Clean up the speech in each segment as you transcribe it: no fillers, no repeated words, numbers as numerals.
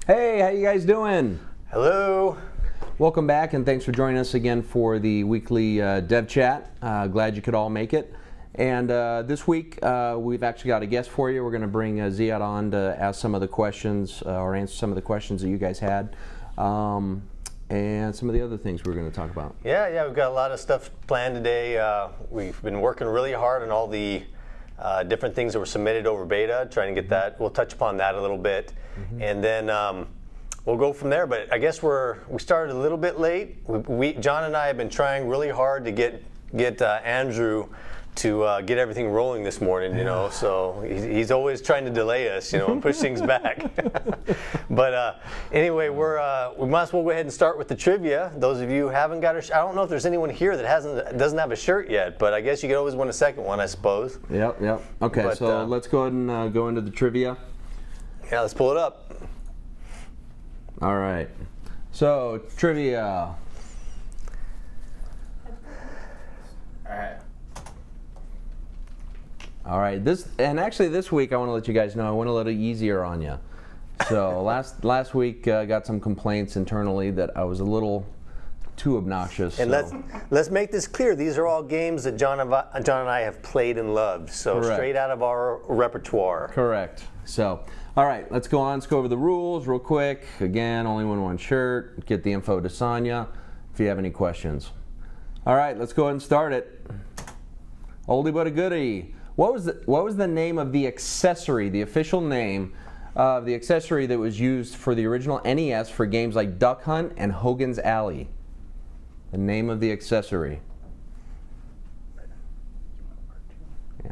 Hey, how you guys doing? Hello. Welcome back, and thanks for joining us again for the weekly dev chat. Glad you could all make it. And this week we've actually got a guest for you. We're going to bring Zyad on to ask some of the questions or answer some of the questions that you guys had, and some of the other things we're going to talk about. Yeah, we've got a lot of stuff planned today. We've been working really hard on all the different things that were submitted over beta, trying to get that. We'll touch upon that a little bit, and then we'll go from there. But I guess we started a little bit late. John and I have been trying really hard to get Andrew to get everything rolling this morning, you know, so he's always trying to delay us, you know, and push things back. But anyway, we might as well go ahead and start with the trivia. Those of you who haven't got I don't know if there's anyone here that doesn't have a shirt yet, but I guess you could always win a second one, I suppose. Yep. Okay, but, so let's go ahead and go into the trivia. Yeah, let's pull it up. All right. So, trivia. All right, this week I want to let you guys know I went a little easier on you. So last week got some complaints internally that I was a little too obnoxious. And let's make this clear. These are all games that John and I have played and loved. So correct. Straight out of our repertoire. Correct. So all right, let's go on. Let's go over the rules real quick. Again, only win one shirt. Get the info to Sonia if you have any questions. All right, let's go ahead and start it. Oldie but a goodie. What was the name of the accessory, the official name of the accessory that was used for the original NES for games like Duck Hunt and Hogan's Alley? The name of the accessory. Yeah.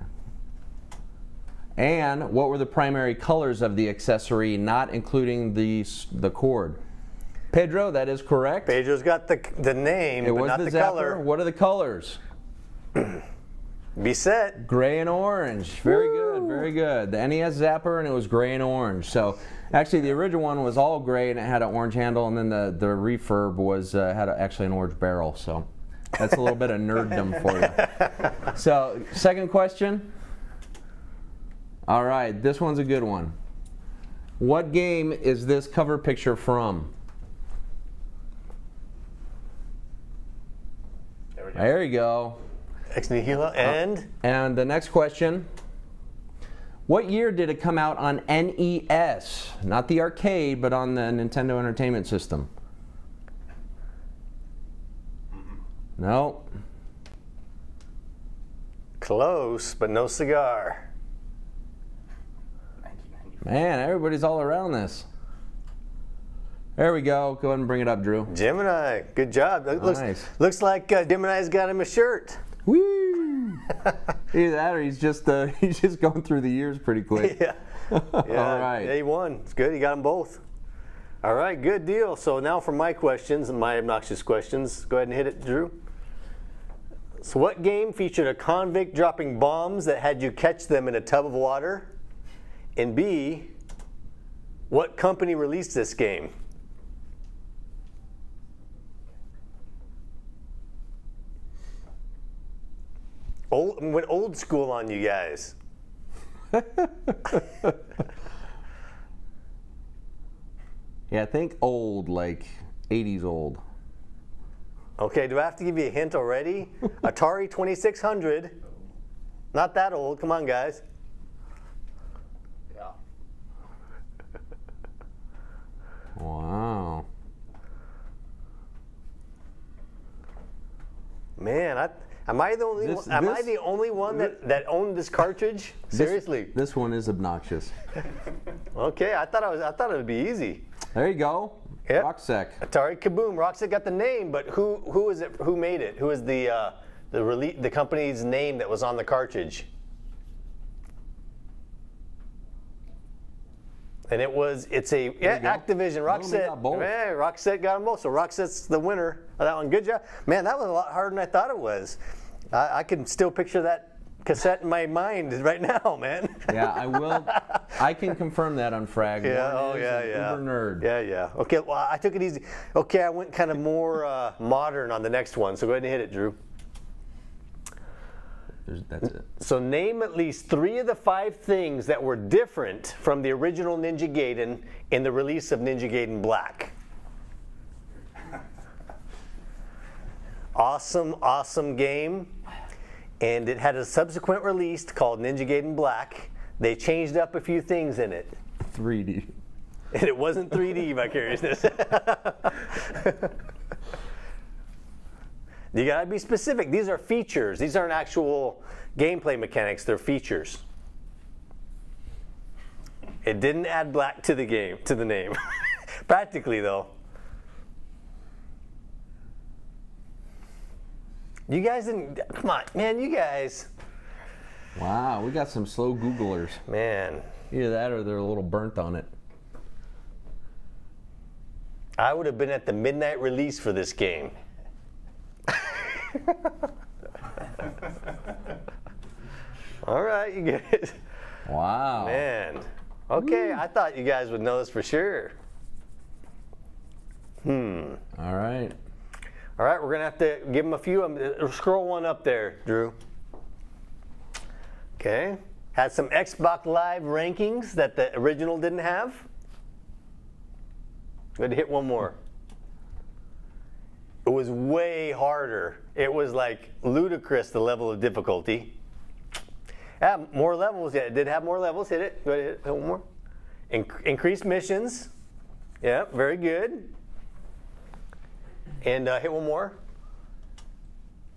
And what were the primary colors of the accessory, not including the cord? Pedro, that is correct. Pedro's got the name, but not the color. What are the colors? Be set. Gray and orange. Very good, very good. The NES Zapper, and it was gray and orange. So actually the original one was all gray and it had an orange handle, and then the refurb was had actually an orange barrel. So that's a little bit of nerddom for you. So second question. All right, this one's a good one. What game is this cover picture from? There you go. Ex Nihilo, and the next question. What year did it come out on NES? Not the arcade, but on the Nintendo Entertainment System. No. Close, but no cigar. Man, everybody's all around this. There we go. Go ahead and bring it up, Drew. Gemini, good job. Nice. Looks like Gemini's got him a shirt. Woo! Either that, or he's just going through the years pretty quick. Yeah. All right. Yeah, he won. It's good. He got them both. All right, good deal. So now for my questions and my obnoxious questions. Go ahead and hit it, Drew. So what game featured a convict dropping bombs that had you catch them in a tub of water? And B, what company released this game? Went old school on you guys. Yeah, I think old, like 80s old. Okay, do I have to give you a hint already? Atari 2600. Not that old. Come on, guys. Yeah. Wow. Man, am I the only one that owned this cartridge? Seriously. This one is obnoxious. Okay, I thought it would be easy. There you go. Yep. Rocksec. Atari Kaboom. Rocksec got the name, but who is it? Who made it? Who is the company's name that was on the cartridge? And it's Activision. Rocksec got them both. So Rocksec's the winner of that one. Good job. Man, that was a lot harder than I thought it was. I can still picture that cassette in my mind right now, man. Yeah, I will. I can confirm that on Frag. Yeah, yeah. Uber nerd. Yeah. Okay, well, I took it easy. Okay, I went kind of more modern on the next one, so go ahead and hit it, Drew. That's it. So name at least 3 of the 5 things that were different from the original Ninja Gaiden in the release of Ninja Gaiden Black. Awesome, awesome game. And it had a subsequent release called Ninja Gaiden Black. They changed up a few things in it. 3D. And it wasn't 3D vicariousness. You gotta be specific. These are features. These aren't actual gameplay mechanics. They're features. It didn't add black to the game, to the name. Practically, though. You guys didn't. Come on, man. You guys. Wow, we got some slow Googlers. Man. Either that or they're a little burnt on it. I would have been at the midnight release for this game. All right, you guys. Wow. Man. Okay, I thought you guys would know this for sure. All right. All right, we're going to have to give them a few. Scroll one up there, Drew. Okay. Had some Xbox Live rankings that the original didn't have. Good to hit one more. It was way harder. It was like ludicrous, the level of difficulty. More levels. Yeah, it did have more levels. Hit it. Go ahead, hit one more. Increased missions. Yeah, very good. And hit one more.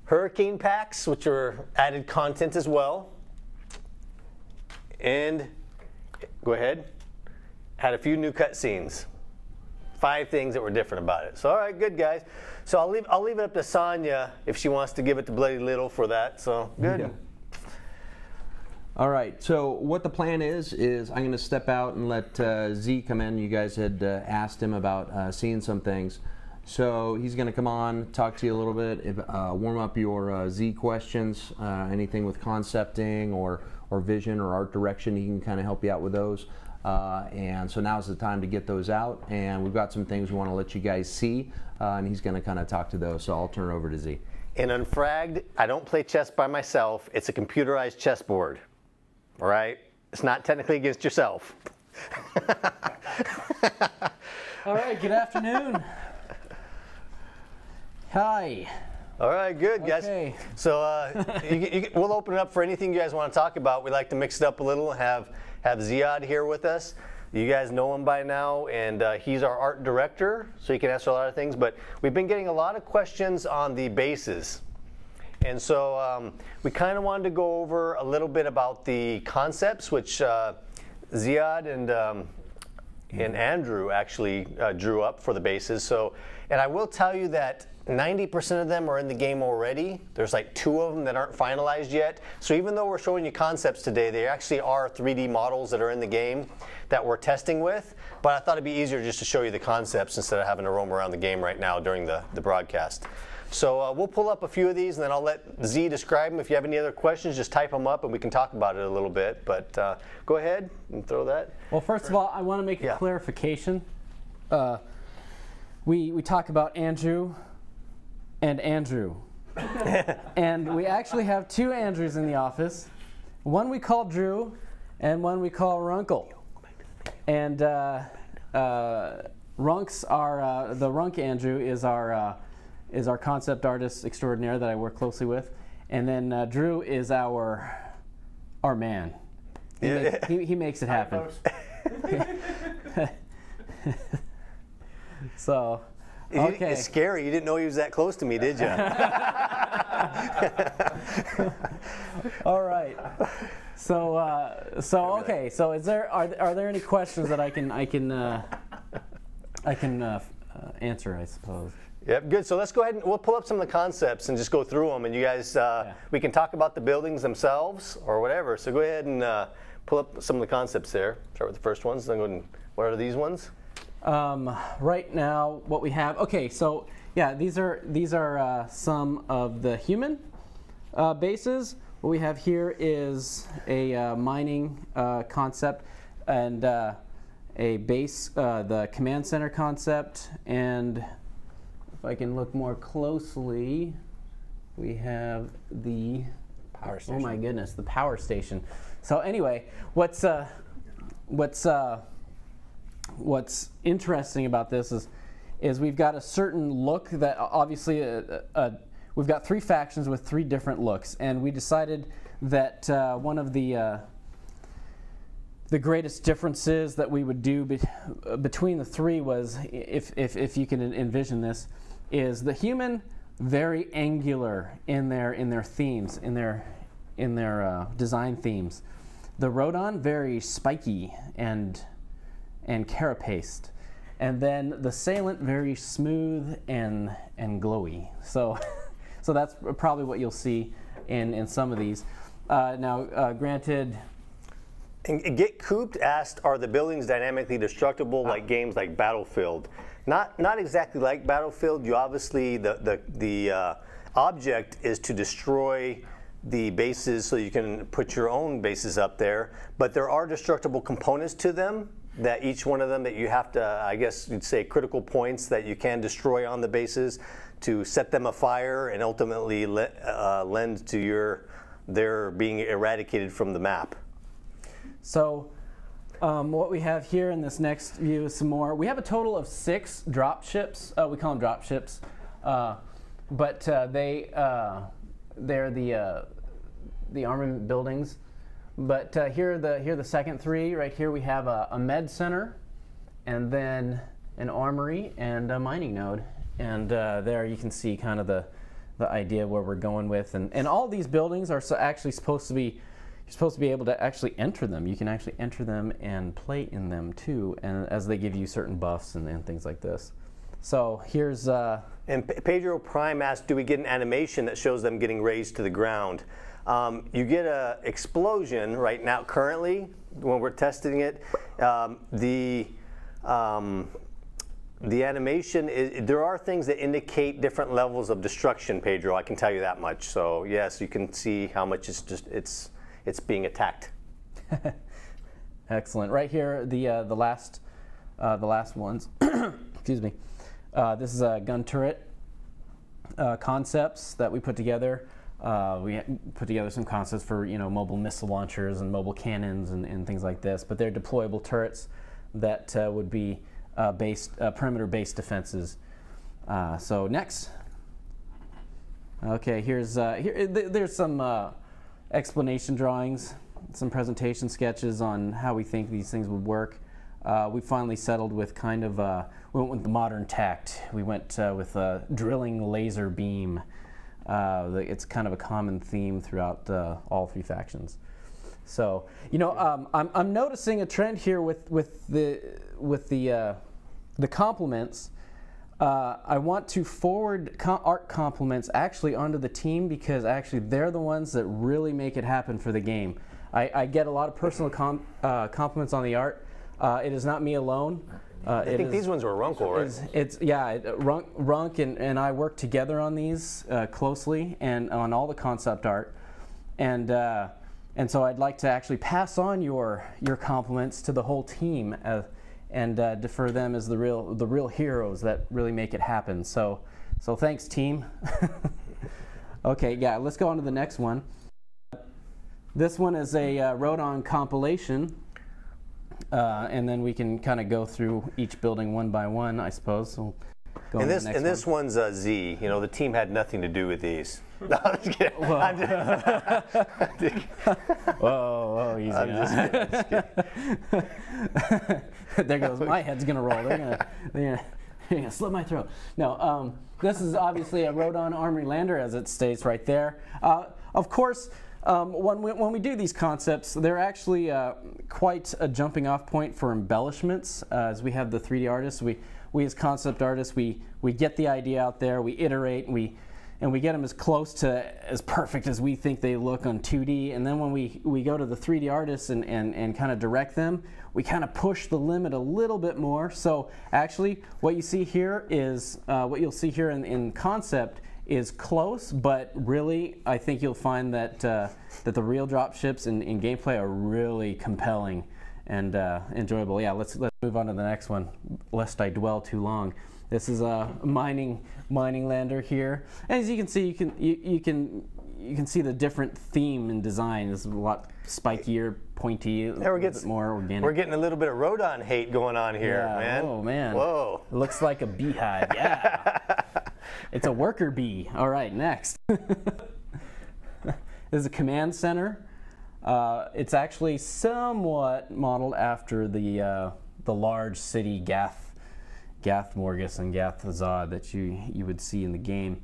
Hurricane packs, which are added content as well. And go ahead. Had a few new cutscenes. 5 things that were different about it. So all right, good guys. So I'll leave it up to Sonia if she wants to give it to Bloody Little for that. So good. Yeah. All right. So what the plan is I'm going to step out and let Z come in. You guys had asked him about seeing some things. So he's going to come on, talk to you a little bit, warm up your Z questions, anything with concepting or vision or art direction. He can kind of help you out with those. And so now's the time to get those out. And we've got some things we want to let you guys see. And he's going to kind of talk to those. So I'll turn it over to Z. In Unfragged, I don't play chess by myself. It's a computerized chessboard. All right? It's not technically against yourself. All right, good afternoon. Hi. All right, good, guys. Okay. So we'll open it up for anything you guys want to talk about. We like to mix it up a little, have Zyad here with us. You guys know him by now, and he's our art director, so he can answer a lot of things. But we've been getting a lot of questions on the bases. And so we kind of wanted to go over a little bit about the concepts, which Zyad and Andrew actually drew up for the bases. So, and I will tell you that 90% of them are in the game already. There's like 2 of them that aren't finalized yet. So even though we're showing you concepts today, they actually are 3D models that are in the game that we're testing with. But I thought it'd be easier just to show you the concepts instead of having to roam around the game right now during the broadcast. So we'll pull up a few of these, and then I'll let Z describe them. If you have any other questions, just type them up, and we can talk about it a little bit. But go ahead and throw that. Well, first of all, I want to make a clarification. We talk about Andrew and Andrew. And we actually have 2 Andrews in the office. One we call Drew, and one we call Runkle. And Runks are the Runk Andrew is our concept artist extraordinaire that I work closely with, and then Drew is our man. He makes it happen. So, okay. It's scary. You didn't know he was that close to me, did you? All right. So okay. So are there any questions that I can answer, I suppose? Yep, good. So let's go ahead and we'll pull up some of the concepts and just go through them, and you guys, we can talk about the buildings themselves or whatever. So go ahead and pull up some of the concepts there. Start with the first ones. Then go ahead and, what are these ones? Right now, what we have. Okay, so yeah, these are some of the human bases. What we have here is a mining concept and a base, the command center concept, and if I can look more closely, we have the Power station. Oh my goodness, the power station. So anyway, what's interesting about this is we've got a certain look that obviously we've got 3 factions with 3 different looks, and we decided that one of the greatest differences that we would do between the 3 was, if you can envision this, is the human very angular in their themes, in their design themes. The Rodon very spiky and carapaced, and then the Salent very smooth and glowy. So so that's probably what you'll see in some of these. Now, granted. And Get Cooped asked, are the buildings dynamically destructible like games like Battlefield? Not exactly like Battlefield. You obviously, the object is to destroy the bases so you can put your own bases up there, but there are destructible components to them, that each one of them that you have to, I guess you'd say, critical points that you can destroy on the bases to set them afire and ultimately lend to their being eradicated from the map. So what we have here in this next view is some more. We have a total of 6 drop ships. We call them drop ships, but they're the armament buildings. But here are the second 3. Right here we have a med center, and then an armory and a mining node. And there you can see kind of the idea where we're going with. And all these buildings are actually supposed to be. You're supposed to be able to actually enter them. You can actually enter them and play in them too, and as they give you certain buffs and things like this. So here's. And Pedro Prime asked, do we get an animation that shows them getting raised to the ground? You get an explosion right now, currently, when we're testing it. The animation, there are things that indicate different levels of destruction, Pedro, I can tell you that much. So yes, you can see how much it's being attacked. Excellent. Right here, the last ones. Excuse me. This is a gun turret concepts that we put together. We put together some concepts for mobile missile launchers and mobile cannons and things like this. But they're deployable turrets that would be perimeter-based defenses. So next. Okay, there's some. Explanation drawings, some presentation sketches on how we think these things would work. We finally settled with kind of, we went with the modern tact. We went with a drilling laser beam. It's kind of a common theme throughout all 3 factions. So, I'm noticing a trend here with the compliments. I want to forward art compliments actually onto the team, because actually they're the ones that really make it happen for the game. I get a lot of personal compliments on the art. It is not me alone. I think these ones were Runkle, right? Runk and I work together on these closely and on all the concept art. And so I'd like to actually pass on your compliments to the whole team. And defer them as the real heroes that really make it happen. So thanks, team. Okay, yeah, let's go on to the next one. This one is a Rodon compilation, and then we can kind of go through each building one by one, I suppose. So and this one's Z. The team had nothing to do with these. No, I'm just kidding. Whoa, easy. I'm just kidding. There goes my head's gonna roll. They're gonna slit my throat. No, this is obviously a Rodon Armory Lander, as it states right there. Of course, when we do these concepts, they're actually quite a jumping off point for embellishments. As we have the 3D artists, we as concept artists, we get the idea out there, we iterate, and we get them as close to as perfect as we think they look on 2D. And then when we go to the 3D artists and kind of direct them, we kind of push the limit a little bit more. So actually, what you see here is, what you'll see here in concept is close, but really, I think you'll find that that the real drop ships in gameplay are really compelling and enjoyable. Yeah, let's move on to the next one, lest I dwell too long. This is a mining lander here, and as you can see, you can see the different theme and design is a lot spikier, pointy, a little bit more organic. We're getting a little bit of Rodon hate going on here, man. Oh, man. Whoa. It looks like a beehive. Yeah. It's a worker bee. All right, next. There's a command center. It's actually somewhat modeled after the large city Gath Morgus and Gath Zod that you would see in the game.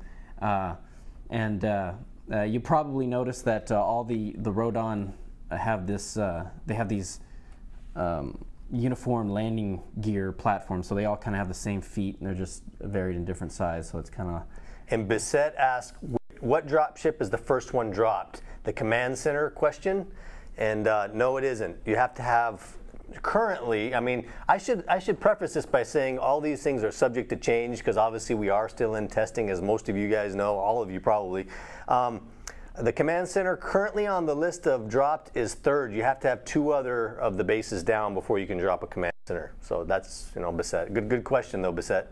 You probably noticed that all the Rodon have this. They have these uniform landing gear platforms, so they all kind of have the same feet, and they're just varied in different size. So it's kind of. And Bissett asked, "What dropship is the first one dropped?" The command center question, and no, it isn't. You have to have. Currently, I mean, I should preface this by saying all these things are subject to change because obviously we are still in testing, as most of you guys know, all of you probably. The command center currently on the list of dropped is third. You have to have 2 other of the bases down before you can drop a command center. So that's, Bissett. Good question though, Bissett.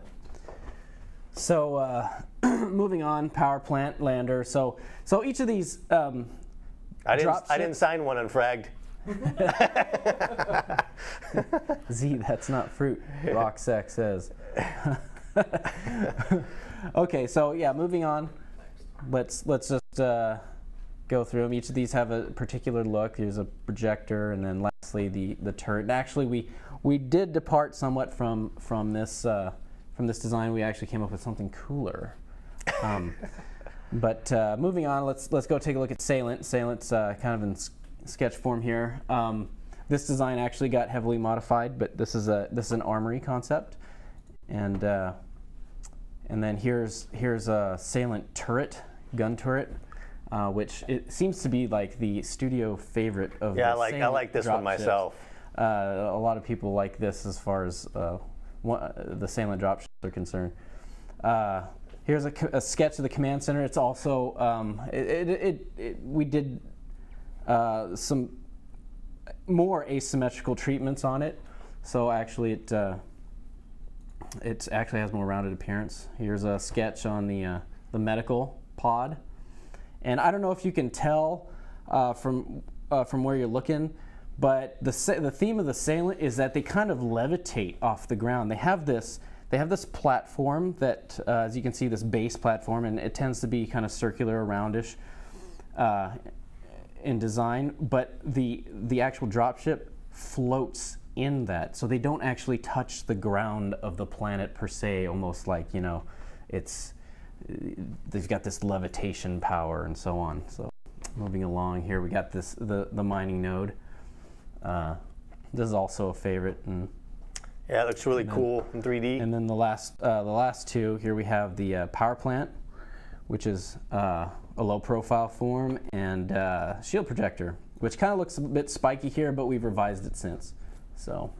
So moving on, power plant, lander. So each of these. I didn't sign one unfragged. Z, that's not fruit. Rocksack says. Okay, so yeah, moving on. Let's just go through them. Each of these have a particular look. Here's a projector, and then lastly the turret. And actually, we did depart somewhat from this design. We actually came up with something cooler. But moving on, let's go take a look at Salent. Salent's kind of in sketch form here. This design actually got heavily modified, but this is an armory concept, and then here's a Salent turret, gun turret, which it seems to be like the studio favorite of. Yeah, I like this one myself. A lot of people like this as far as the Salent dropships are concerned. Here's a sketch of the command center. It's also we did some more asymmetrical treatments on it, so actually it actually has more rounded appearance. Here's a sketch on the medical pod, and I don't know if you can tell from where you're looking, but the theme of the Salent is that they kind of levitate off the ground. They have this platform that, as you can see, this base platform, and it tends to be kind of circular, roundish in design, but the actual dropship floats in that, so they don't actually touch the ground of the planet per se, almost like, they've got this levitation power and so on. So moving along here, we got the mining node. This is also a favorite. And yeah, it looks really cool in 3D. And then the last two, here we have the power plant, which is a low profile form, and shield projector, which kind of looks a bit spiky here, but we've revised it since. So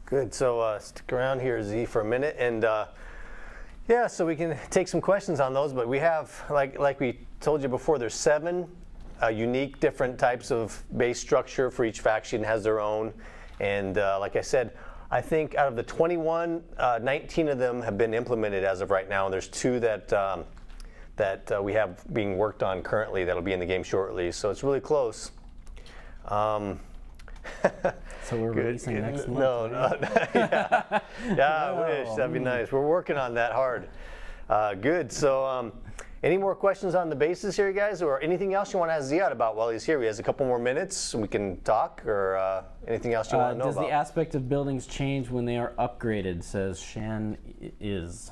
good. So stick around here, Z, for a minute, and yeah, so we can take some questions on those. But we have, like we told you before, there's 7 unique different types of base structure for each faction has their own, and like I said, I think out of the 21, 19 of them have been implemented as of right now, and there's 2 that we have being worked on currently that'll be in the game shortly. So it's really close. So we're releasing next month. No, yeah, I wish that'd be nice. We're working on that hard. Good. So, any more questions on the bases here, guys, or anything else you want to ask Zyad about while he's here? He has a couple more minutes. We can talk, or anything else you want to know about. Does the aspect of buildings change when they are upgraded? Says Shan is.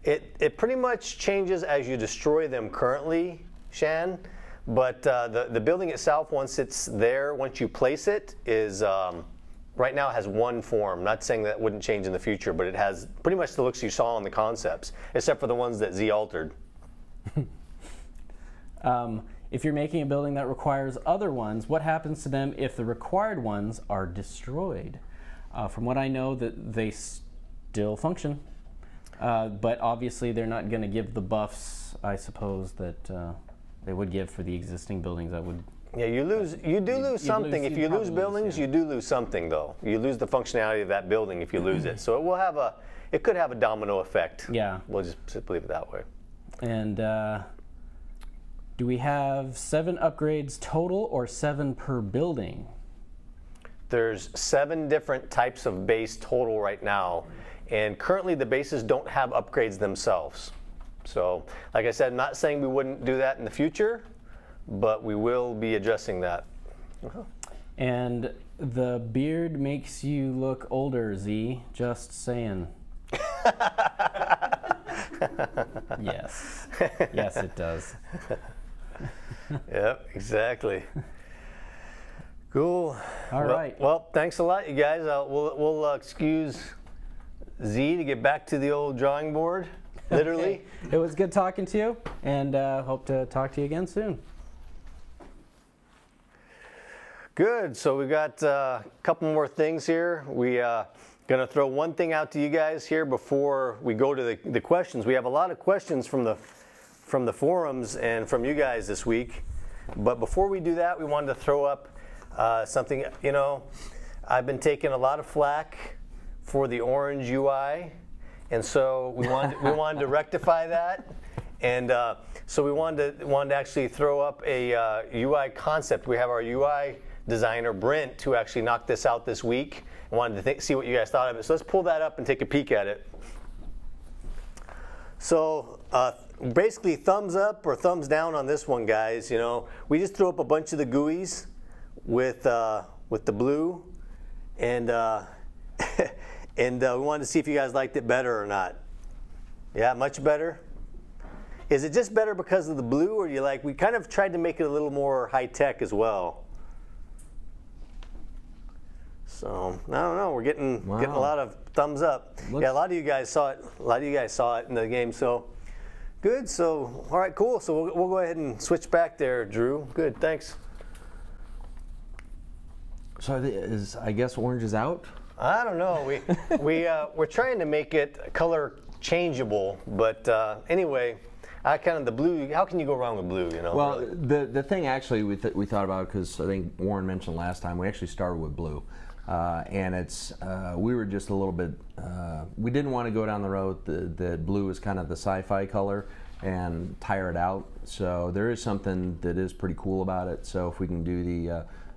It pretty much changes as you destroy them currently, Shan. But the building itself, once it's there, once you place it, is right now has one form. Not saying that wouldn't change in the future, but it has pretty much the looks you saw on the concepts, except for the ones that Z altered. If you're making a building that requires other ones, what happens to them if the required ones are destroyed? From what I know, that they still function, but obviously they're not going to give the buffs, I suppose, that they would give for the existing buildings. That would. Yeah, you do lose something. If you lose buildings, you do lose something, though. You lose the functionality of that building if you lose it. So it could have a domino effect. Yeah. We'll just leave it that way. And Do we have 7 upgrades total or 7 per building? There's 7 different types of base total right now, and currently the bases don't have upgrades themselves. So, like I said, I'm not saying we wouldn't do that in the future, but we will be addressing that. And the beard makes you look older, Z. Just saying. Yes. Yes, it does. Yep, exactly. Cool. All right. Well, thanks a lot, you guys. We'll excuse Z to get back to the old drawing board, literally. It was good talking to you, and hope to talk to you again soon. Good. So we got a couple more things here. We going to throw one thing out to you guys here before we go to the questions. We have a lot of questions from the forums and from you guys this week. But before we do that, we wanted to throw up something. You know, I've been taking a lot of flack for the orange UI, and so we wanted to rectify that. And so we wanted to actually throw up a UI concept. We have our UI designer Brent who actually knocked this out this week. I wanted to see what you guys thought of it. So let's pull that up and take a peek at it. So basically, thumbs up or thumbs down on this one, guys. You know, we just threw up a bunch of the GUIs with the blue, and and we wanted to see if you guys liked it better or not. Yeah, much better. Is it just better because of the blue, or you like? We kind of tried to make it a little more high tech as well. So I don't know. We're getting a lot of thumbs up. Yeah, a lot of you guys saw it. A lot of you guys saw it in the game. So good. So all right, cool. So we'll go ahead and switch back there, Drew. Good. Thanks. So I guess orange is out? I don't know. We're trying to make it color changeable, but anyway. Kind of the blue. How can you go wrong with blue? You know. Well, really? the thing actually we thought about, because I think Warren mentioned last time, we actually started with blue, and it's we were just a little bit. We didn't want to go down the road that blue is kind of the sci-fi color and tire it out. So there is something that is pretty cool about it. So if we can do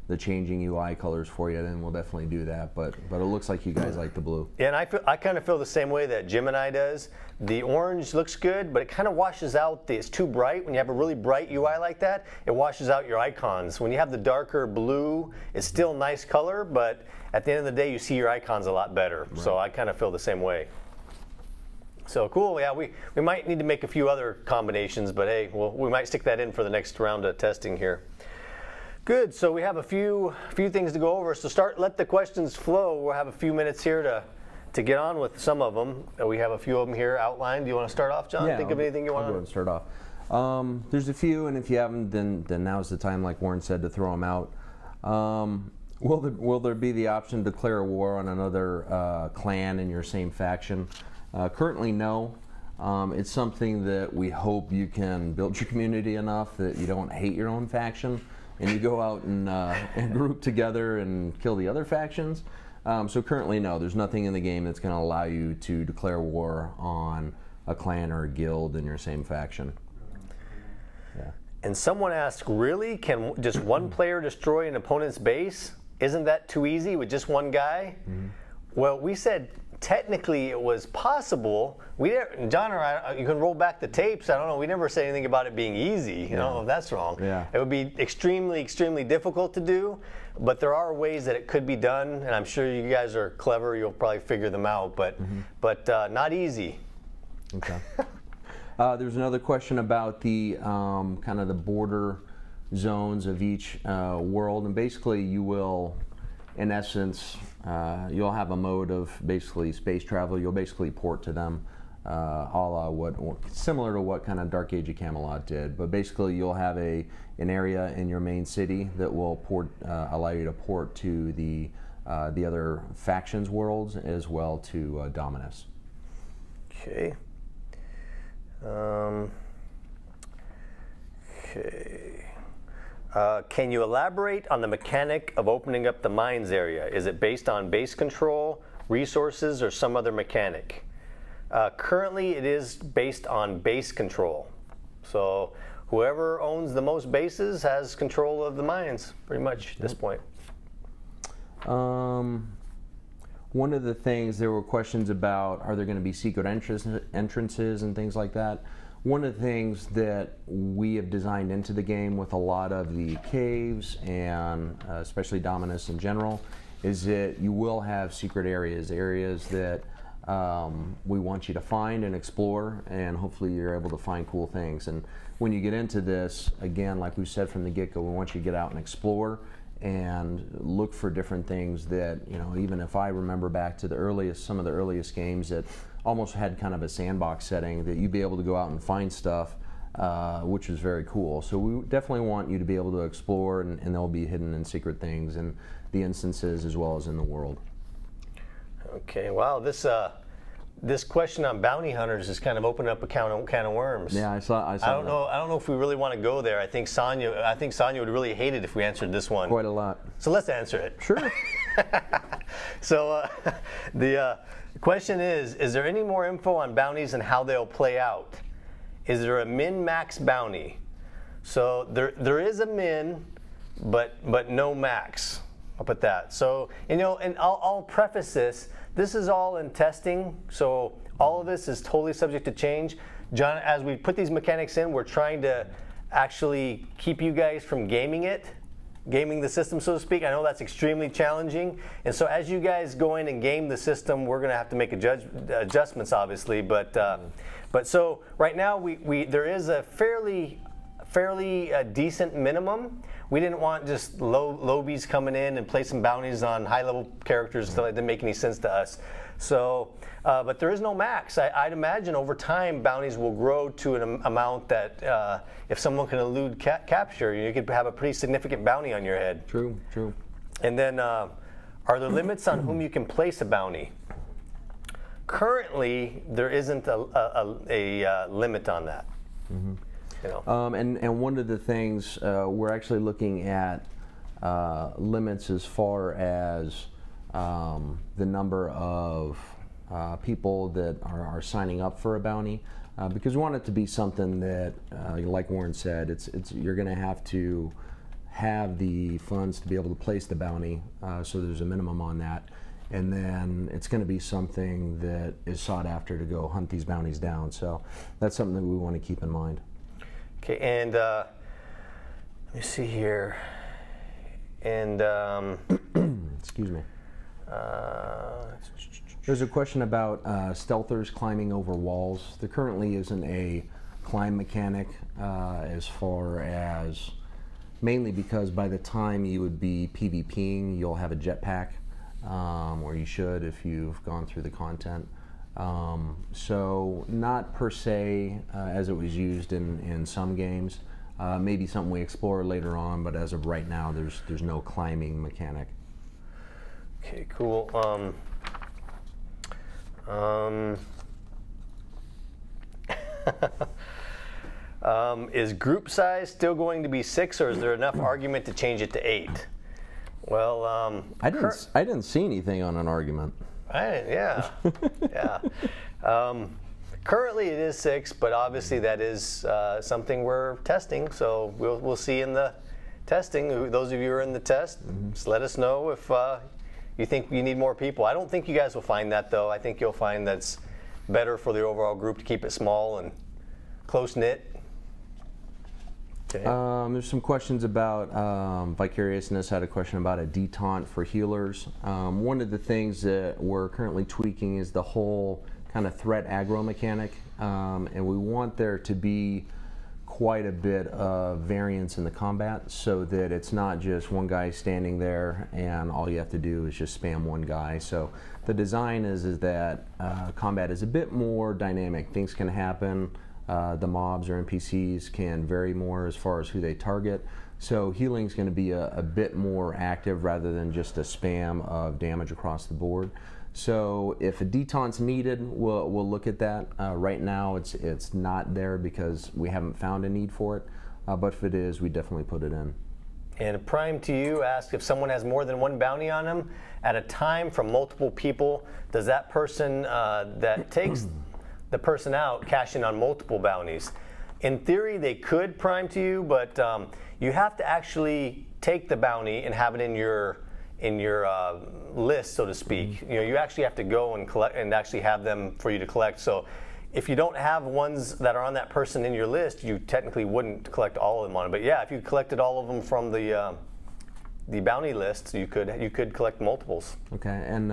the changing UI colors for you, then we'll definitely do that. But it looks like you guys like the blue. Yeah, and I kind of feel the same way that Gemini does. The orange looks good, but it kind of washes out. It's too bright. When you have a really bright UI like that, it washes out your icons. When you have the darker blue, it's still nice color, but at the end of the day, you see your icons a lot better. Right. So I kind of feel the same way. So cool. Yeah, we might need to make a few other combinations, but hey, we might stick that in for the next round of testing here. Good. So we have a few things to go over. So let the questions flow. We'll have a few minutes here to get on with some of them. We have a few of them here outlined. Do you want to start off, John? Yeah, Think of anything you want to? I'll go ahead and start off. There's a few, and if you haven't, then now's the time, like Warren said, to throw them out. Will there be the option to declare a war on another clan in your same faction? Currently, no. It's something that we hope you can build your community enough that you don't hate your own faction, and you go out and group together and kill the other factions. So currently, no, there's nothing in the game that's going to allow you to declare war on a clan or a guild in your same faction. Yeah. And someone asked, really? Can just one player destroy an opponent's base? Isn't that too easy with just one guy? Mm-hmm. Well, we said technically it was possible. John or I, you can roll back the tapes. I don't know. We never said anything about it being easy. You know, if that's wrong. Yeah. It would be extremely, extremely difficult to do. But there are ways that it could be done, and I'm sure you guys are clever. You'll probably figure them out. But not easy. Okay. There's another question about the kind of the border zones of each world, and basically you will, in essence, you'll have a mode of basically space travel. You'll basically port to them, a la similar to what kind of Dark Age of Camelot did. But basically, you'll have an area in your main city that will allow you to port to the other factions' worlds as well to Dominus. Okay. Can you elaborate on the mechanic of opening up the mines area? Is it based on base control, resources, or some other mechanic? Currently, it is based on base control. So whoever owns the most bases has control of the mines, pretty much at this point. One of the things, there were questions about, are there going to be secret entrances and things like that? One of the things that we have designed into the game with a lot of the caves and especially Dominus in general is that you will have secret areas that we want you to find and explore, and hopefully you're able to find cool things. And when you get into this, again, like we said from the get-go, we want you to get out and explore and look for different things that, you know, even if I remember back to some of the earliest games that almost had kind of a sandbox setting, that you'd be able to go out and find stuff, which is very cool. So we definitely want you to be able to explore, and they'll be hidden in secret things in the instances as well as in the world. Okay, wow, this question on bounty hunters has kind of opened up a can of worms. Yeah, I saw I don't know if we really want to go there. I think Sonia would really hate it if we answered this one. Quite a lot. So let's answer it. Sure. So the question is there any more info on bounties and how they'll play out? Is there a min-max bounty? So there is a min, but no max. I'll put that. So, you know, and I'll preface this. This is all in testing, so all of this is totally subject to change. John, as we put these mechanics in, we're trying to actually keep you guys from gaming the system, so to speak. I know that's extremely challenging, and so as you guys go in and game the system, we're going to have to make adjustments, obviously. But so right now, there is a fairly decent minimum. We didn't want just lobies coming in and placing bounties on high-level characters. So it didn't make any sense to us. So, but there is no max. I'd imagine over time bounties will grow to an amount that if someone can elude capture, you could have a pretty significant bounty on your head. True. And then, are there limits on whom you can place a bounty? Currently, there isn't a limit on that. Mm-hmm. You know. And one of the things we're actually looking at limits as far as the number of people that are signing up for a bounty, because we want it to be something that, like Warren said, you're going to have the funds to be able to place the bounty, so there's a minimum on that. And then it's going to be something that is sought after to go hunt these bounties down. So that's something that we want to keep in mind. Okay, and let me see here. And excuse me. There's a question about stealthers climbing over walls. There currently isn't a climb mechanic as far as, mainly because by the time you would be PvPing, you'll have a jetpack, or you should if you've gone through the content. So not per se as it was used in some games. Maybe something we explore later on, but as of right now, there's no climbing mechanic. Okay, cool. Is group size still going to be 6, or is there enough argument to change it to 8? Well, I didn't see anything on an argument. Yeah. Currently it is 6, but obviously that is something we're testing. So we'll see in the testing. Those of you who are in the test, just let us know if you think you need more people. I don't think you guys will find that, though. I think you'll find that's better for the overall group to keep it small and close-knit. Okay. There's some questions about Vicariousness had a question about a detaunt for healers. One of the things that we're currently tweaking is the whole kind of threat aggro mechanic, and we want there to be quite a bit of variance in the combat so that it's not just one guy standing there and all you have to do is just spam one guy. So the design is that combat is a bit more dynamic. Things can happen. The mobs or NPCs can vary more as far as who they target. So healing is going to be a bit more active rather than just a spam of damage across the board. So if a detaunt's needed, we'll look at that. Right now it's not there because we haven't found a need for it, but if it is, we definitely put it in. And Prime to you asked if someone has more than one bounty on them at a time from multiple people, does that person that takes the person out cash in on multiple bounties? in theory, they could prime to you, but you have to actually take the bounty and have it in your list, so to speak. You know, you actually have to go and collect and actually have them for you to collect. So if you don't have ones that are on that person in your list, you technically wouldn't collect all of them on it. But yeah, if you collected all of them from the bounty list, you could collect multiples. Okay, and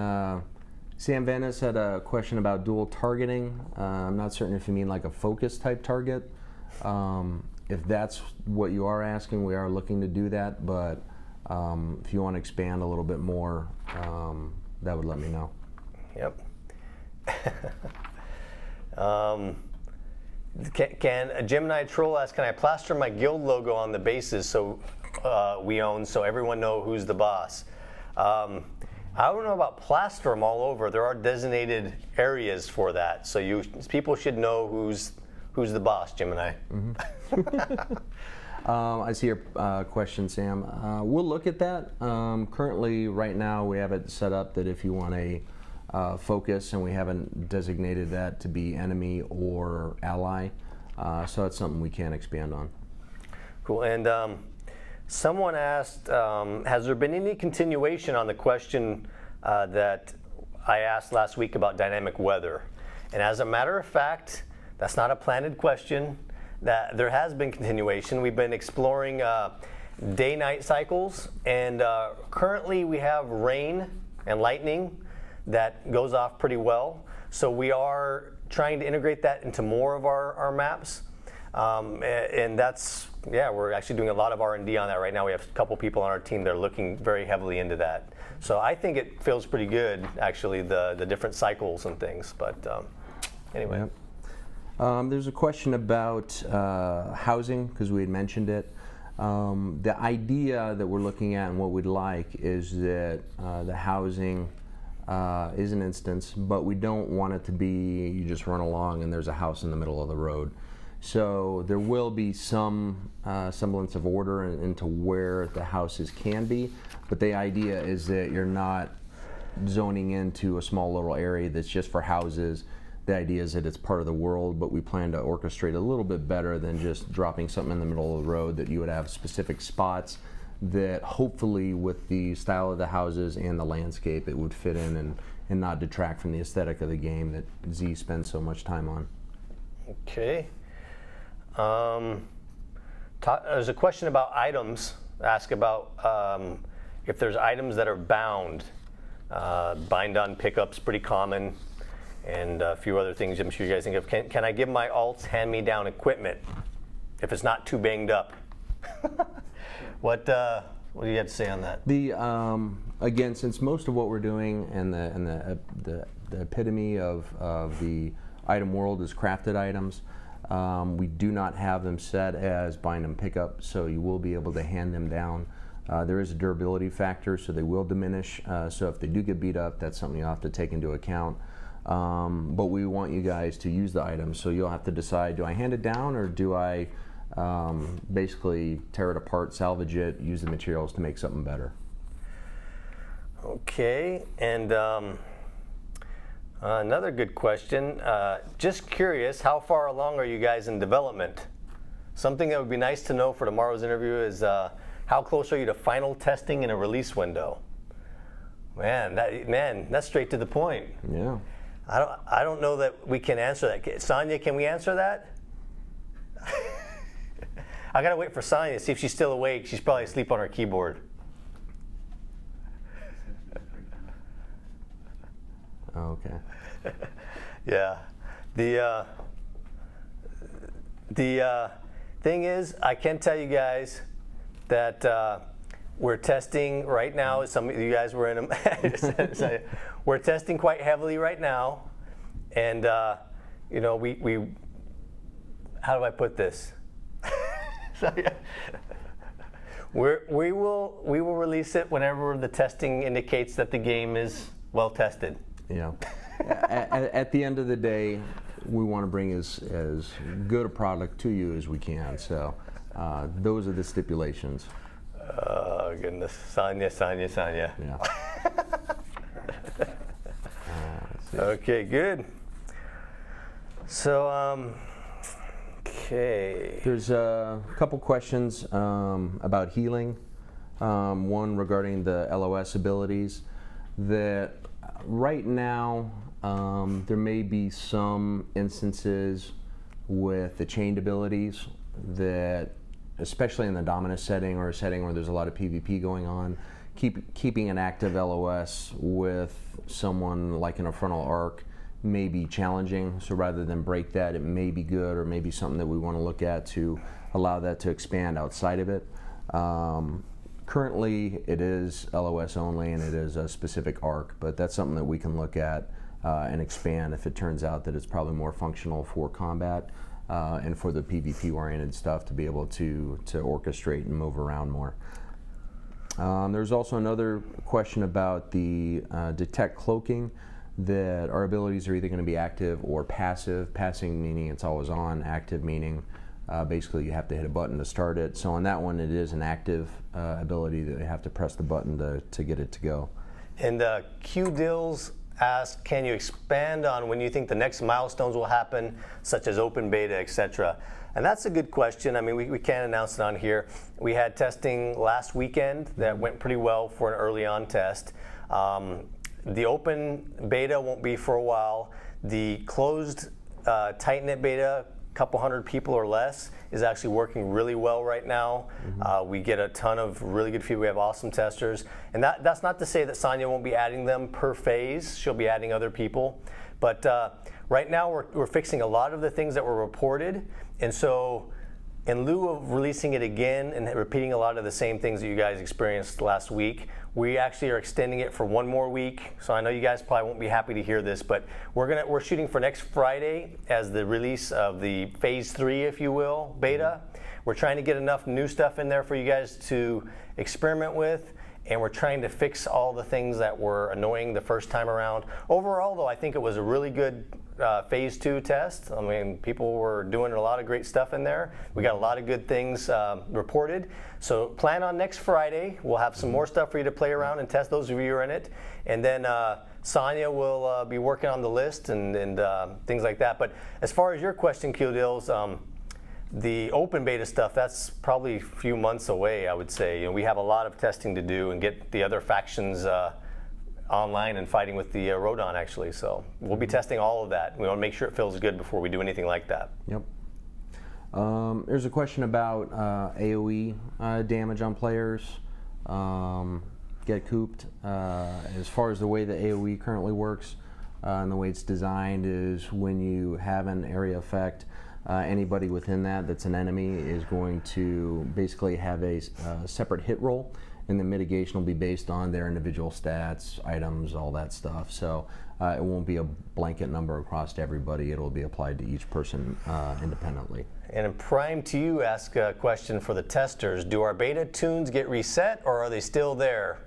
Sam Vanis had a question about dual targeting. I'm not certain if you mean like a focus type target. If that's what you are asking, we are looking to do that, but if you want to expand a little bit more, that would let me know. Yep. Can a Gemini troll ask, can I plaster my guild logo on the bases so we own, so everyone know who's the boss? I don't know about plaster them all over. There are designated areas for that, so people should know who's the boss, Gemini. I see your question, Sam. We'll look at that. Currently, right now, we have it set up that if you want a focus, and we haven't designated that to be enemy or ally, so that's something we can expand on. Cool. And someone asked, has there been any continuation on the question that I asked last week about dynamic weather? And as a matter of fact, that's not a planted question. That there has been continuation. We've been exploring day-night cycles, and currently we have rain and lightning that goes off pretty well. So we are trying to integrate that into more of our maps, and that's, yeah, we're actually doing a lot of R&D on that right now. We have a couple people on our team that are looking very heavily into that. So I think it feels pretty good, actually, the different cycles and things. But anyway. Yep. There's a question about housing, because we had mentioned it. The idea that we're looking at and what we'd like is that the housing is an instance, but we don't want it to be you just run along and there's a house in the middle of the road. So there will be some semblance of order into where the houses can be, but the idea is that you're not zoning into a small little area that's just for houses. The idea is that it's part of the world, but we plan to orchestrate a little bit better than just dropping something in the middle of the road, that you would have specific spots that hopefully with the style of the houses and the landscape it would fit in and not detract from the aesthetic of the game that Z spends so much time on. Okay. There's a question about items. Ask about if there's items that are bound. Bind on pickup's pretty common, and a few other things I'm sure you guys think of. Can I give my alts hand-me-down equipment if it's not too banged up? What do you have to say on that? Again, since most of what we're doing and the epitome of the item world is crafted items, we do not have them set as bind and pickup, so you will be able to hand them down. There is a durability factor, so they will diminish. So if they do get beat up, that's something you'll have to take into account. But we want you guys to use the items, so you'll have to decide, do I hand it down or do I basically tear it apart, salvage it, use the materials to make something better? Okay, and another good question. Just curious, how far along are you guys in development? Something that would be nice to know for tomorrow's interview is how close are you to final testing in a release window? Man, that's straight to the point. Yeah. I don't know that we can answer that. Sonia, can we answer that? I gotta wait for Sonia to see if she's still awake. She's probably asleep on her keyboard. Okay. Yeah. The thing is, I can tell you guys that we're testing right now. Some of you guys were in them. We're testing quite heavily right now, and you know, we. How do I put this? So, yeah. We will release it whenever the testing indicates that the game is well tested. Yeah. At the end of the day, we want to bring as good a product to you as we can. So those are the stipulations. Oh goodness, Sonia. Yeah. Okay, good. So Okay. There's a couple questions about healing. One regarding the LOS abilities. That right now there may be some instances with the chained abilities that, especially in the Dominus setting or a setting where there's a lot of PvP going on, keeping an active LOS with someone like in a frontal arc may be challenging. So rather than break that, it may be good or maybe something that we want to look at to allow that to expand outside of it. Currently, it is LOS only and it is a specific arc, but that's something that we can look at and expand if it turns out that it's probably more functional for combat and for the PvP-oriented stuff to be able to orchestrate and move around more. There's also another question about the detect cloaking, that our abilities are either going to be active or passive. Passive meaning it's always on, active meaning basically you have to hit a button to start it. So on that one it is an active ability that you have to press the button to get it to go. And Q Dills asked, can you expand on when you think the next milestones will happen, such as open beta, etc.? And that's a good question. I mean, we can't announce it on here. We had testing last weekend that went pretty well for an early on test. The open beta won't be for a while. The closed tight-knit beta, couple hundred people or less, is actually working really well right now. We get a ton of really good feedback. We have awesome testers. And that's not to say that Sonia won't be adding them per phase. She'll be adding other people. But right now we're fixing a lot of the things that were reported. And so in lieu of releasing it again and repeating a lot of the same things that you guys experienced last week, we actually are extending it for one more week. So I know you guys probably won't be happy to hear this, but we're shooting for next Friday as the release of the phase 3, if you will, beta. We're trying to get enough new stuff in there for you guys to experiment with, and we're trying to fix all the things that were annoying the first time around. Overall, though, I think it was a really good phase 2 test. I mean, people were doing a lot of great stuff in there. We got a lot of good things reported. So plan on next Friday. We'll have some more stuff for you to play around and test, those of you who are in it. And then Sonia will be working on the list and things like that. But as far as your question, Q Dills, the open beta stuff, that's probably a few months away, I would say. You know, we have a lot of testing to do and get the other factions online and fighting with the Rodon, actually. So we'll be testing all of that. We want to make sure it feels good before we do anything like that. Yep. There's a question about AoE damage on players. Get cooped. As far as the way that AoE currently works and the way it's designed is when you have an area effect, anybody within that's an enemy is going to basically have a separate hit roll, and the mitigation will be based on their individual stats, items, all that stuff. So it won't be a blanket number across everybody. It'll be applied to each person independently. And Prime to you ask a question for the testers. Do our beta tunes get reset, or are they still there?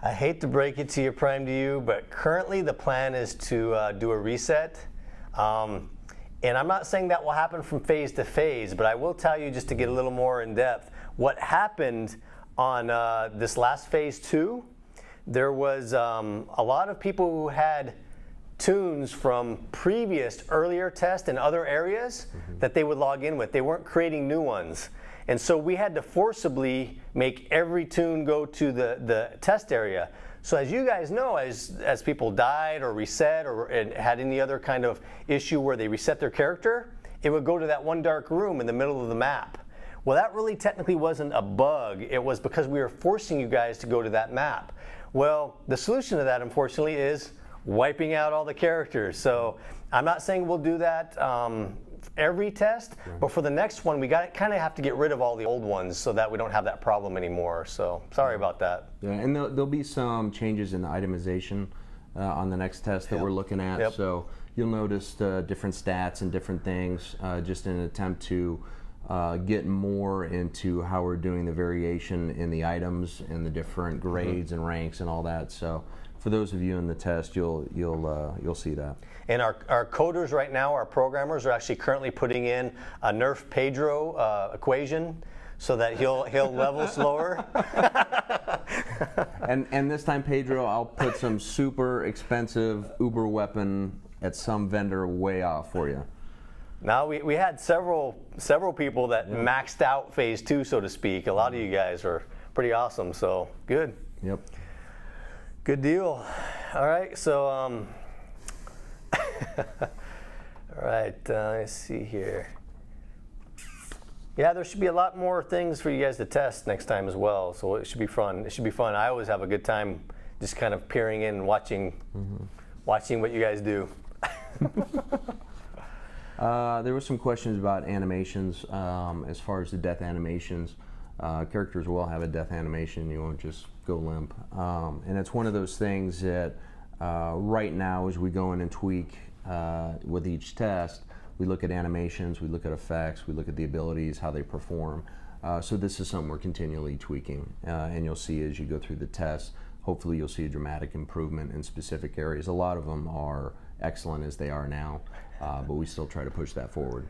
I hate to break it to you, Prime to you, but currently the plan is to do a reset. And I'm not saying that will happen from phase to phase, but I will tell you, just to get a little more in depth, what happened on this last phase 2, there was a lot of people who had tunes from previous earlier tests in other areas that they would log in with. They weren't creating new ones. And so we had to forcibly make every tune go to the test area. So as you guys know, as people died or reset or had any other kind of issue where they reset their character, it would go to that one dark room in the middle of the map. Well, that really technically wasn't a bug. It was because we were forcing you guys to go to that map. Well, the solution to that, unfortunately, is wiping out all the characters. So I'm not saying we'll do that every test, but for the next one, we kind of have to get rid of all the old ones so that we don't have that problem anymore. So sorry about that. Yeah, and there'll be some changes in the itemization on the next test that we're looking at. So you'll notice different stats and different things just in an attempt to get more into how we're doing the variation in the items and the different grades and ranks and all that. So for those of you in the test, you'll see that. And our coders right now, our programmers, are actually currently putting in a nerf Pedro equation so that he'll level slower. and this time, Pedro, I'll put some super expensive Uber weapon at some vendor way off for you. Now we had several people that maxed out phase 2, so to speak. A lot of you guys are pretty awesome, so good. Yep. Good deal. All right, so all right, let's see here. Yeah, there should be a lot more things for you guys to test next time as well, so it should be fun. It should be fun. I always have a good time just kind of peering in and watching what you guys do. There were some questions about animations. As far as the death animations, characters will have a death animation. You won't just go limp. And it's one of those things that right now, as we go in and tweak with each test, we look at animations, we look at effects, we look at the abilities, how they perform. So this is something we're continually tweaking. And you'll see as you go through the tests, hopefully you'll see a dramatic improvement in specific areas. A lot of them are excellent as they are now, but we still try to push that forward.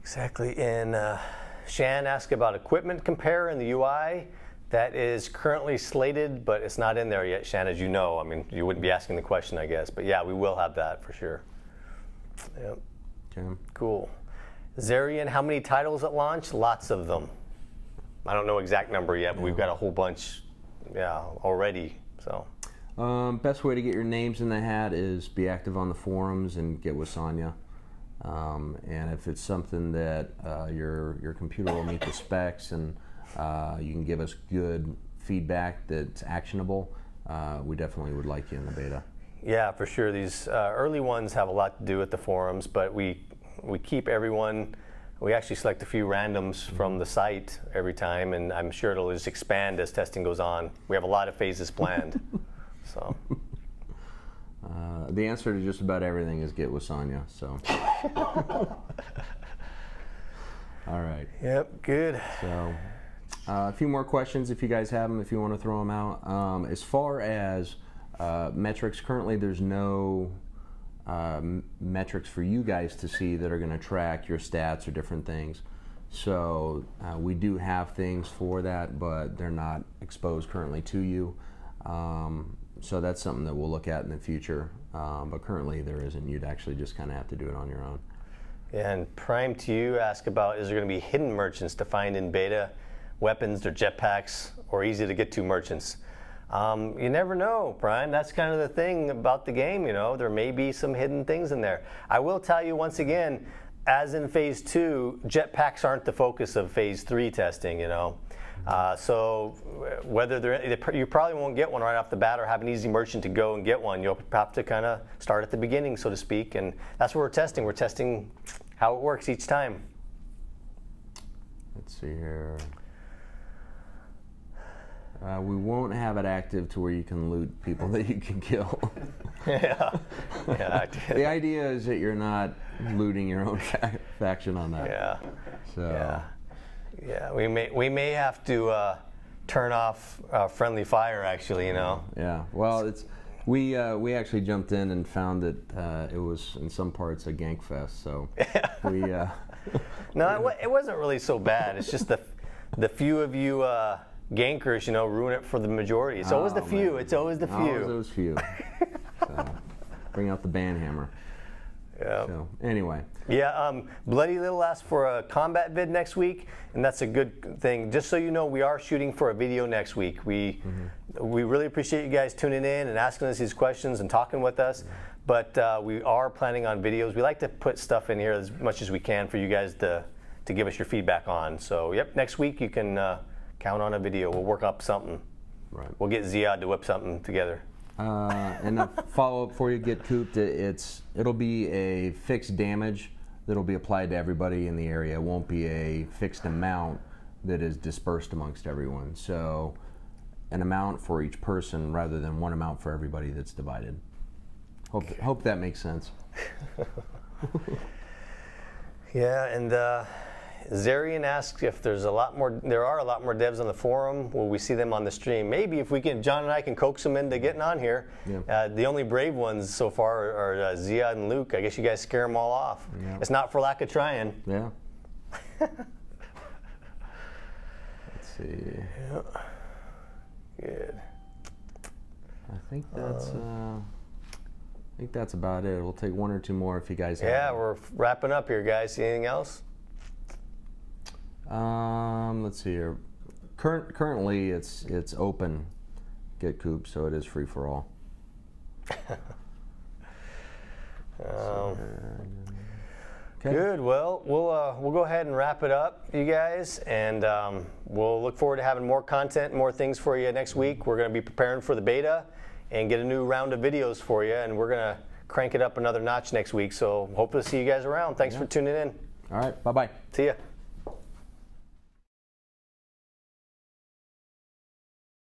Exactly. And Shan asked about equipment compare in the UI. That is currently slated, but it's not in there yet, Shan, as you know. I mean, you wouldn't be asking the question, I guess. But yeah, we will have that for sure. Yep. Okay. Cool. Zarian, how many titles at launch? Lots of them. I don't know exact number yet, but we've got a whole bunch, already. So. Best way to get your names in the hat is be active on the forums and get with Sonia. And if it's something that your computer will meet the specs and you can give us good feedback that's actionable, we definitely would like you in the beta. Yeah, for sure. These early ones have a lot to do with the forums, but we keep everyone. We actually select a few randoms from the site every time, and I'm sure it'll just expand as testing goes on. We have a lot of phases planned. So. The answer to just about everything is get with Sonia. So. All right. Yep. Good. So, a few more questions if you guys have them, if you want to throw them out. As far as metrics, currently there's no metrics for you guys to see that are going to track your stats or different things. So we do have things for that, but they're not exposed currently to you. So that's something that we'll look at in the future. But currently there isn't. You'd actually just kind of have to do it on your own. Yeah, and Prime to you ask about, is there going to be hidden merchants to find in beta, weapons or jetpacks, or easy to get to merchants? You never know, Prime. That's kind of the thing about the game, there may be some hidden things in there. I will tell you once again, as in phase 2, jetpacks aren't the focus of phase 3 testing, so whether you probably won't get one right off the bat or have an easy merchant to go and get one. You'll have to kind of start at the beginning, so to speak, and that's what we're testing. We're testing how it works each time. Let's see here. We won't have it active to where you can loot people that you can kill. Yeah. The idea is that you're not looting your own faction on that. Yeah. So. Yeah. We may have to turn off friendly fire, actually. Yeah. Well, we actually jumped in and found that it was in some parts a gank fest. So we. No, it wasn't really so bad. It's just the few of you. Gankers, ruin it for the majority. It's always the few. It's always the few. Always those few. So, bring out the band hammer. Yeah. So, anyway. Yeah, Bloody Little asked for a combat vid next week, and that's a good thing. Just so you know, we are shooting for a video next week. We really appreciate you guys tuning in and asking us these questions and talking with us, but we are planning on videos. We like to put stuff in here as much as we can for you guys to give us your feedback on. So, yep, next week you can count on a video. We'll work up something. Right. We'll get Zyad to whip something together. And a follow-up before you get cooped, it'll be a fixed damage that'll be applied to everybody in the area. It won't be a fixed amount that is dispersed amongst everyone. So an amount for each person rather than one amount for everybody that's divided. Hope that makes sense. Yeah, and Zarian asks if there are a lot more devs on the forum. Will we see them on the stream? Maybe if John and I can coax them into getting on here. Yeah. The only brave ones so far are Zyad and Luke. I guess you guys scare them all off. Yeah. It's not for lack of trying. Yeah. Let's see. Yeah. Good. I think that's I think that's about it. We'll take one or two more if you guys have. Yeah, we're wrapping up here, guys. See anything else? Let's see here. Currently, it's open get coop, so it is free for all. Okay. Good. Well, we'll go ahead and wrap it up, you guys, and we'll look forward to having more content, more things for you next week. We're going to be preparing for the beta and get a new round of videos for you, and we're going to crank it up another notch next week. So hope to see you guys around. Thanks for tuning in. All right. Bye-bye. See ya.